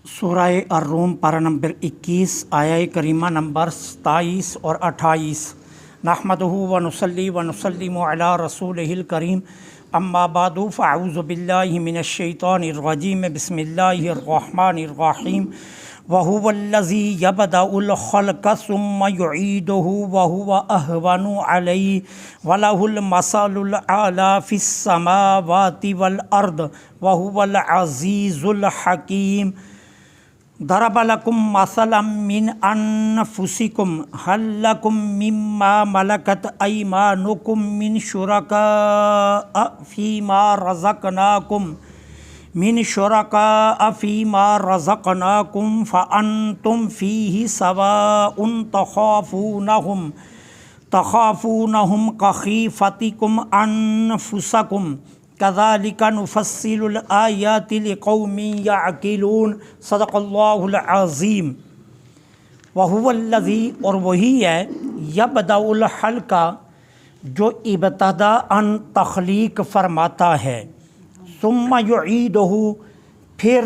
سورہ الروم پارہ نمبر 21 آیہ کریمہ نمبر 27 اور 28۔ نحمدہ و نصلی و نسلم علی رسولہ الکریم، اما بعد فاعوذ باللہ من الشیطان الرجیم، بسم اللہ الرحمن الرحیم۔ وَهُوَ الَّذِي يَبْدَأُ الْخَلْقَ ثُمَّ يُعِيدُهُ وَهُوَ أَهْوَنُ عَلَيْهِ وَلَهُ الْمَثَلُ الْأَعْلَى فِي السَّمَاوَاتِ وَالْأَرْضِ وَهُوَ الْعَزِيزُ الْحَكِيمُ۔ ضرب لكم مثلا من أنفسكم هل لكم مما ملكت أيمانكم من شركاء فيما رزقناكم فأنتم فيه سواء تخافونهم كخيفتكم أنفسكم كذلك نفصل الآيات لقوم يعقلون۔ صدق اللہ العظیم۔ وَهُوَ الَّذِي، اور وہی ہے، يَبْدَأُ الْخَلْقَ، جو ابتدا ان تخلیق فرماتا ہے، ثُمَّ يُعِيدُهُ، پھر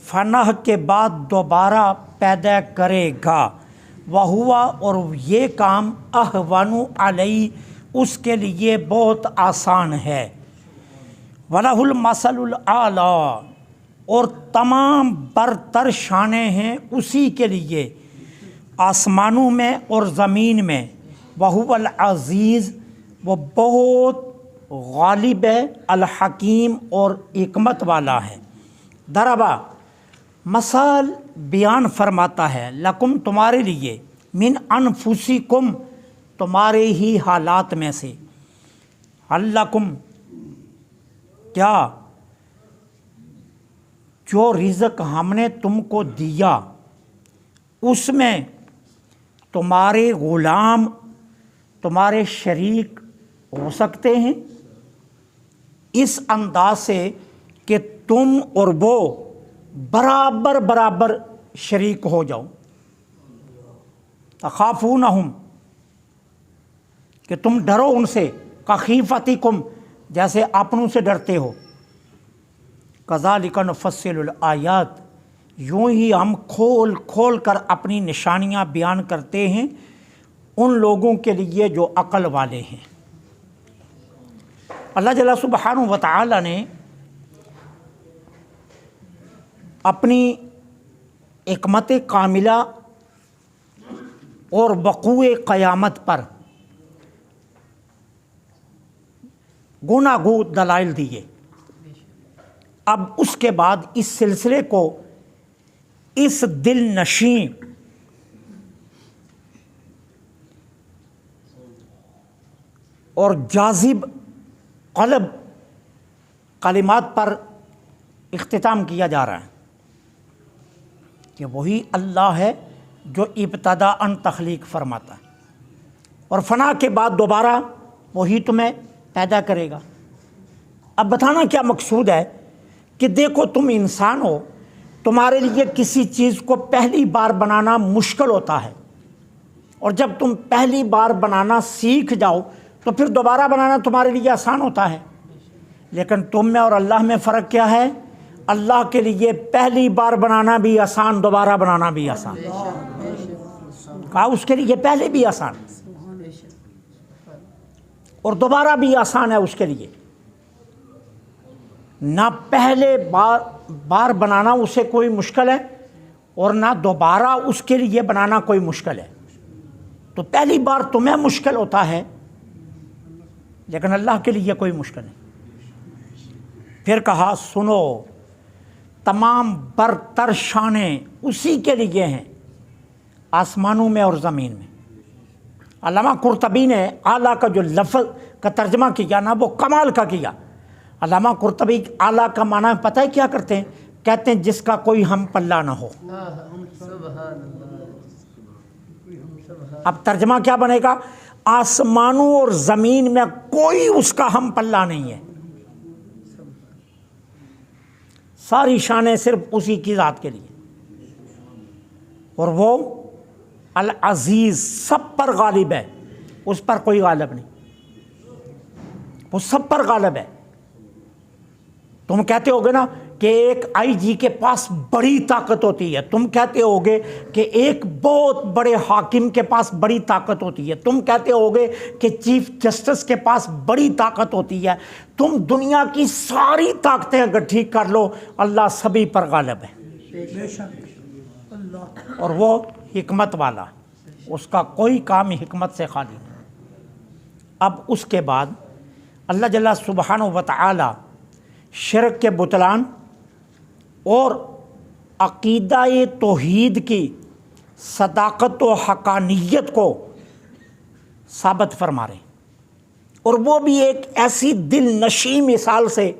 فنا کے بعد دوبارہ پیدا کرے گا، وَهُوَ، اور یہ کام أَهْوَنُ عَلَيْهِ، اس کے لیے بہت آسان ہے، وَلَهُ الْمَثَلُ الْأَعْلَى، اور تمام برتر شانیں ہیں اسی کے لیے آسمانوں میں اور زمین میں، وَهُوَ الْعَزِيزُ، وہ بہت غالب ہے، الحکیم، اور حکمت والا ہے۔ ضربہ، مثال بیان فرماتا ہے، لکم، تمہارے لیے، من انفسکم، تمہارے ہی حالات میں سے، ہل لکم، کیا، جو رزق ہم نے تم کو دیا اس میں تمہارے غلام تمہارے شریک ہو سکتے ہیں، اس انداز سے کہ تم اور وہ برابر برابر شریک ہو جاؤ، تخافونہم، کہ تم ڈرو ان سے، کخیفتکم، جیسے اپنوں سے ڈرتے ہو، کذالک نفصل الآیات، یوں ہی ہم کھول کھول کر اپنی نشانیاں بیان کرتے ہیں ان لوگوں کے لیے جو عقل والے ہیں۔ اللہ جل سبحانہ و تعالی نے اپنی حکمت کاملہ اور وقوع قیامت پر گنا گو دلائل دیے۔ اب اس کے بعد اس سلسلے کو اس دل نشیں اور جاذب قلب کلمات پر اختتام کیا جا رہا ہے کہ وہی اللہ ہے جو ابتدا ان تخلیق فرماتا ہے، اور فنا کے بعد دوبارہ وہی تمہیں پیدا کرے گا۔ اب بتانا کیا مقصود ہے کہ دیکھو، تم انسان ہو، تمہارے لیے کسی چیز کو پہلی بار بنانا مشکل ہوتا ہے، اور جب تم پہلی بار بنانا سیکھ جاؤ تو پھر دوبارہ بنانا تمہارے لیے آسان ہوتا ہے۔ لیکن تم میں اور اللہ میں فرق کیا ہے؟ اللہ کے لیے پہلی بار بنانا بھی آسان، دوبارہ بنانا بھی آسان، کہا اس کے لیے پہلے بھی آسان اور دوبارہ بھی آسان ہے اس کے لیے۔ نہ پہلے بار بنانا اسے کوئی مشکل ہے، اور نہ دوبارہ اس کے لیے بنانا کوئی مشکل ہے۔ تو پہلی بار تمہیں مشکل ہوتا ہے، لیکن اللہ کے لیے کوئی مشکل نہیں۔ پھر کہا، سنو، تمام برتر شانیں اسی کے لیے ہیں، آسمانوں میں اور زمین میں۔ علامہ قرطبی نے اعلیٰ کا جو لفظ کا ترجمہ کیا نا، وہ کمال کا کیا۔ علامہ قرطبی اعلیٰ کا معنی پتہ ہے کیا کرتے ہیں؟ کہتے ہیں جس کا کوئی ہم پلہ نہ ہو۔ اب ترجمہ کیا بنے گا؟ آسمانوں اور زمین میں کوئی اس کا ہم پلہ نہیں ہے، ساری شانیں صرف اسی کی ذات کے لیے، اور وہ العزیز، سب پر غالب ہے، اس پر کوئی غالب نہیں، وہ سب پر غالب ہے۔ تم کہتے ہوگے نا کہ ایک آئی جی کے پاس بڑی طاقت ہوتی ہے، تم کہتے ہوگے کہ ایک بہت بڑے حاکم کے پاس بڑی طاقت ہوتی ہے، تم کہتے ہوگے کہ چیف جسٹس کے پاس بڑی طاقت ہوتی ہے، تم دنیا کی ساری طاقتیں اکٹھی کر لو، اللہ سبھی پر غالب ہے، بے شک اللہ اور وہ حکمت والا، اس کا کوئی کام حکمت سے خالی نہیں۔ اب اس کے بعد اللہ جل سبحانہ و تعالی شرک کے بطلان اور عقیدہ توحید کی صداقت و حقانیت کو ثابت فرما رہے ہیں، اور وہ بھی ایک ایسی دل نشیں مثال سے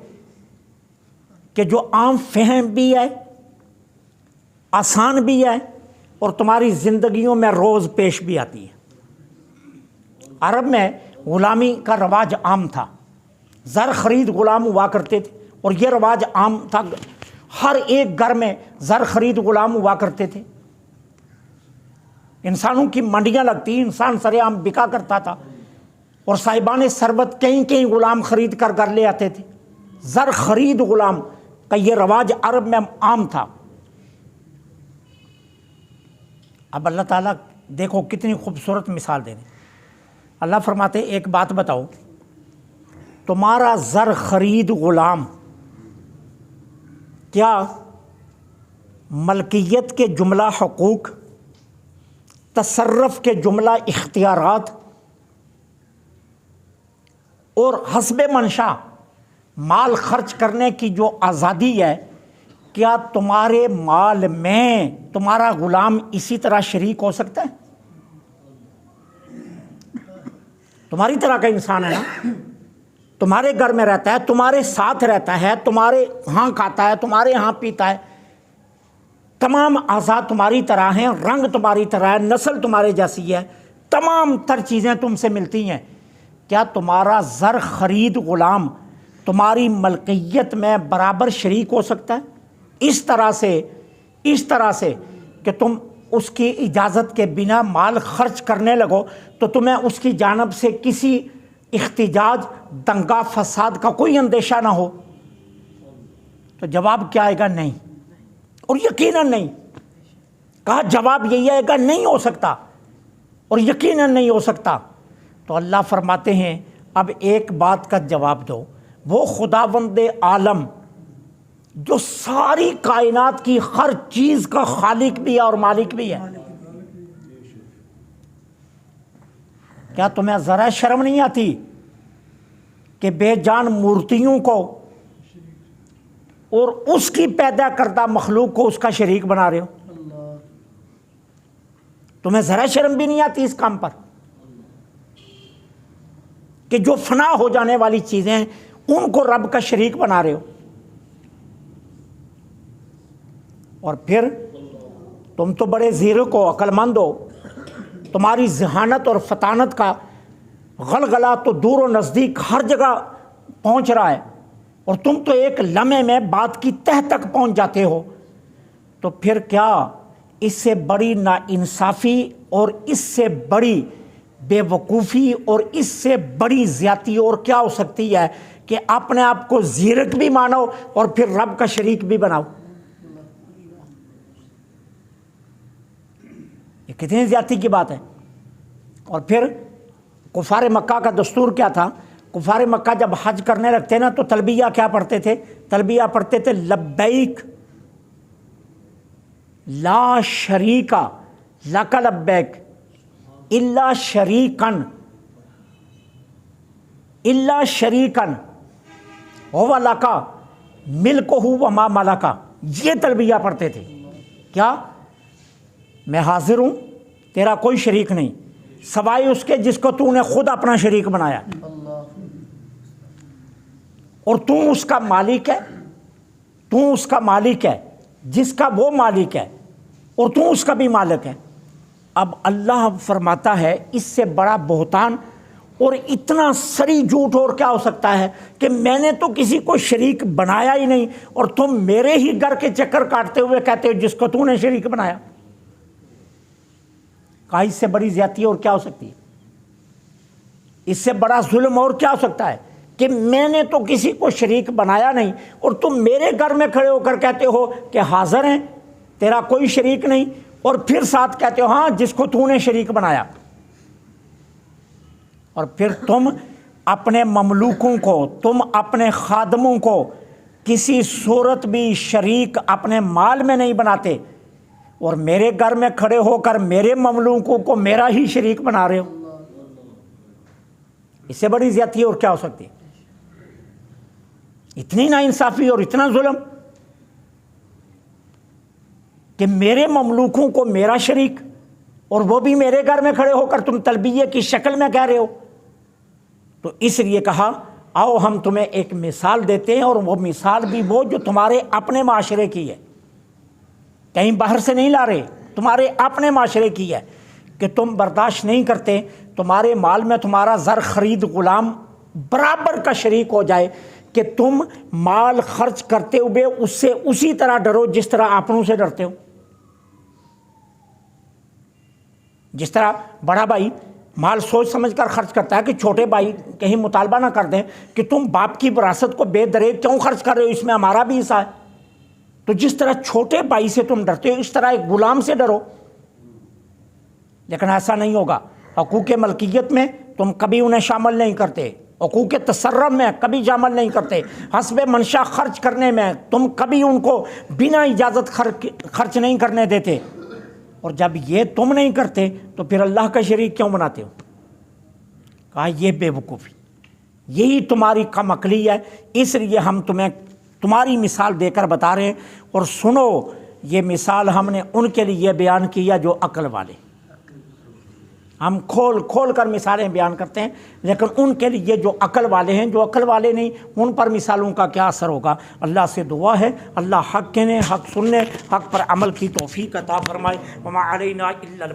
کہ جو عام فہم بھی ہے، آسان بھی ہے، اور تمہاری زندگیوں میں روز پیش بھی آتی ہے۔ عرب میں غلامی کا رواج عام تھا، زر خرید غلام ہوا کرتے تھے، اور یہ رواج عام تھا، ہر ایک گھر میں زر خرید غلام ہوا کرتے تھے، انسانوں کی منڈیاں لگتی، انسان سرے عام بکا کرتا تھا، اور صاحبان ثروت کئی غلام خرید کر گھر لے آتے تھے۔ زر خرید غلام کا یہ رواج عرب میں عام تھا۔ اب اللہ تعالیٰ دیکھو کتنی خوبصورت مثال دے رہے، اللہ فرماتے ایک بات بتاؤ، تمہارا زر خرید غلام کیا ملکیت کے جملہ حقوق، تصرف کے جملہ اختیارات اور حسب منشا مال خرچ کرنے کی جو آزادی ہے، کیا تمہارے مال میں تمہارا غلام اسی طرح شریک ہو سکتا ہے؟ تمہاری طرح کا انسان ہے نا، تمہارے گھر میں رہتا ہے، تمہارے ساتھ رہتا ہے، تمہارے ہاں کھاتا ہے، تمہارے ہاں پیتا ہے، تمام اعضاء تمہاری طرح ہیں، رنگ تمہاری طرح ہے، نسل تمہارے جیسی ہے، تمام تر چیزیں تم سے ملتی ہیں، کیا تمہارا زر خرید غلام تمہاری ملکیت میں برابر شریک ہو سکتا ہے؟ اس طرح سے کہ تم اس کی اجازت کے بنا مال خرچ کرنے لگو تو تمہیں اس کی جانب سے کسی احتجاج، دنگا فساد کا کوئی اندیشہ نہ ہو؟ تو جواب کیا آئے گا؟ نہیں، اور یقیناً نہیں۔ کہا جواب یہی آئے گا نہیں ہو سکتا، اور یقیناً نہیں ہو سکتا۔ تو اللہ فرماتے ہیں اب ایک بات کا جواب دو، وہ خداوند عالم جو ساری کائنات کی ہر چیز کا خالق بھی ہے اور مالک بھی ہے، کیا تمہیں ذرا شرم نہیں آتی کہ بے جان مورتیوں کو اور اس کی پیدا کردہ مخلوق کو اس کا شریک بنا رہے ہو؟ تمہیں ذرا شرم بھی نہیں آتی اس کام پر کہ جو فنا ہو جانے والی چیزیں ہیں ان کو رب کا شریک بنا رہے ہو؟ اور پھر تم تو بڑے زیرک ہو، عقل مند ہو، تمہاری ذہانت اور فطانت کا غلغلہ تو دور و نزدیک ہر جگہ پہنچ رہا ہے، اور تم تو ایک لمحے میں بات کی تہ تک پہنچ جاتے ہو، تو پھر کیا اس سے بڑی ناانصافی اور اس سے بڑی بے وقوفی اور اس سے بڑی زیادتی اور کیا ہو سکتی ہے کہ اپنے آپ کو زیرک بھی مانو اور پھر رب کا شریک بھی بناؤ؟ یہ کتنی زیادتی کی بات ہے۔ اور پھر کفار مکہ کا دستور کیا تھا؟ کفار مکہ جب حج کرنے لگتے نا تو تلبیہ کیا پڑھتے تھے؟ تلبیہ پڑھتے تھے لبیک لا شریکا لک لبیک الا شریکن ہو لکا ملکہ وما ملکا، یہ تلبیہ پڑھتے تھے۔ کیا؟ میں حاضر ہوں، تیرا کوئی شریک نہیں سوائے اس کے جس کو تو نے خود اپنا شریک بنایا، اور تو اس کا مالک ہے، تو اس کا مالک ہے جس کا وہ مالک ہے، اور تو اس کا بھی مالک ہے۔ اب اللہ فرماتا ہے اس سے بڑا بہتان اور اتنا سری جھوٹ اور کیا ہو سکتا ہے کہ میں نے تو کسی کو شریک بنایا ہی نہیں، اور تم میرے ہی گھر کے چکر کاٹتے ہوئے کہتے ہو جس کو تو نے شریک بنایا۔ کہا اس سے بڑی زیادتی اور کیا ہو سکتی ہے؟ اس سے بڑا ظلم اور کیا ہو سکتا ہے کہ میں نے تو کسی کو شریک بنایا نہیں، اور تم میرے گھر میں کھڑے ہو کر کہتے ہو کہ حاضر ہیں، تیرا کوئی شریک نہیں، اور پھر ساتھ کہتے ہو ہاں جس کو تو نے شریک بنایا۔ اور پھر تم اپنے مملوکوں کو، تم اپنے خادموں کو کسی صورت بھی شریک اپنے مال میں نہیں بناتے، اور میرے گھر میں کھڑے ہو کر میرے مملوکوں کو میرا ہی شریک بنا رہے ہو۔ اس سے بڑی زیادتی اور کیا ہو سکتی ہے؟ اتنی ناانصافی اور اتنا ظلم کہ میرے مملوکوں کو میرا شریک، اور وہ بھی میرے گھر میں کھڑے ہو کر تم تلبیہ کی شکل میں کہہ رہے ہو۔ تو اس لیے کہا آؤ ہم تمہیں ایک مثال دیتے ہیں، اور وہ مثال بھی وہ جو تمہارے اپنے معاشرے کی ہے، کہیں باہر سے نہیں لا رہے، تمہارے اپنے معاشرے کی ہے، کہ تم برداشت نہیں کرتے تمہارے مال میں تمہارا زر خرید غلام برابر کا شریک ہو جائے، کہ تم مال خرچ کرتے ہوئے اس سے اسی طرح ڈرو جس طرح اپنوں سے ڈرتے ہو۔ جس طرح بڑا بھائی مال سوچ سمجھ کر خرچ کرتا ہے کہ چھوٹے بھائی کہیں مطالبہ نہ کر دیں کہ تم باپ کی وراثت کو بے دریغ کیوں خرچ کر رہے ہو، اس میں ہمارا بھی حصہ ہے۔ تو جس طرح چھوٹے بھائی سے تم ڈرتے ہو، اس طرح ایک غلام سے ڈرو۔ لیکن ایسا نہیں ہوگا، حقوق ملکیت میں تم کبھی انہیں شامل نہیں کرتے، حقوق تصرف میں کبھی شامل نہیں کرتے، حسب منشا خرچ کرنے میں تم کبھی ان کو بنا اجازت خرچ نہیں کرنے دیتے، اور جب یہ تم نہیں کرتے تو پھر اللہ کا شریک کیوں بناتے ہو؟ کہا یہ بے وقوفی، یہی تمہاری کم عقلی ہے، اس لیے ہم تمہیں تمہاری مثال دے کر بتا رہے ہیں، اور سنو یہ مثال ہم نے ان کے لیے بیان کیا جو عقل والے، ہم کھول کھول کر مثالیں بیان کرتے ہیں، لیکن ان کے لیے جو عقل والے ہیں، جو عقل والے نہیں ان پر مثالوں کا کیا اثر ہوگا۔ اللہ سے دعا ہے اللہ حق کہنے، حق سننے، حق پر عمل کی توفیق عطا فرمائے۔ وما علینا الا